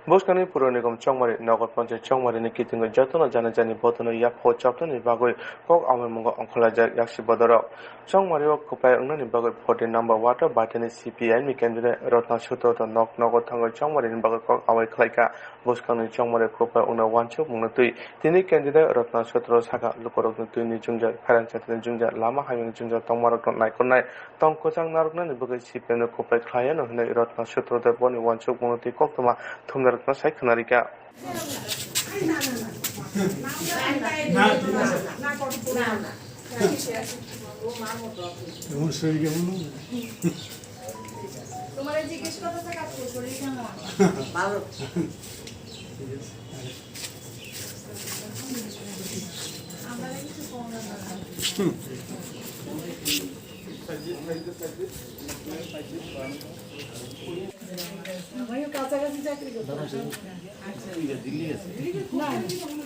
Boskani Puranikum Chongmari, Nogo Ponche Chongmari Nikiting Jatona Janajani Botono Yapo Chaptoni Bagoi, Kok Amamungo Onkolaja Yaksi Bodoro. Chongmario Kupai Ungani Bagoi Poti number water, Batainai CPIMni candidate Rotna Shuto to Nogo Tongo Chongmari in Bagok Awai Klaika, Boskani Chongmari Kupai Una Wancho Munatui, Tini candidate Rotna Shutro Saka, Lukorok Tuni Junja, Parent Junja, Lama Having Junja Tomorrow Nikonai, Tongo Sang Nargan, Bagoi CPIMni Kupai Client, and Rotna Shutro the Boni Wancho Munuti Koktoma, Tumner Sakanarika. তোমার জিজ্ঞেস করতে কাজ করি কেমন ভালো আমরা কিছু কম না আমি কাছাকাছি চাকরি করতে দিল্লি গেছে না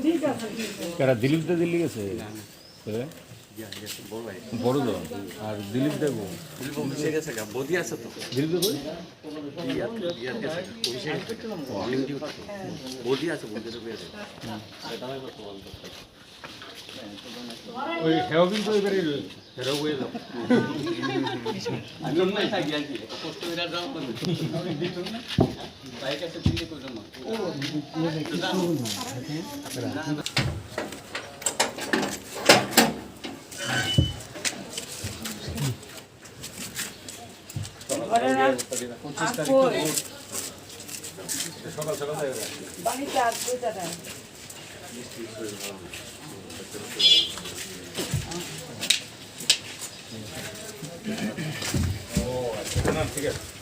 ঠিক আছে কারা দিল্লিতে দিল্লি গেছে বড় তো আর দিলীপ দেব দিলীপ অফিসে গেছে বদি আছে তো দিলীপ দেব বদি আছে বদি আছে ওই হেও কিন্তু এবারে হেরো হয়ে যাও আমি নাই থাকি আর কি কষ্ট হইরা যাও বাইক আছে দিল্লি কইলো না সকাল সকাল বাড়িতে আসবো দাদা ও আচ্ছা না ঠিক আছে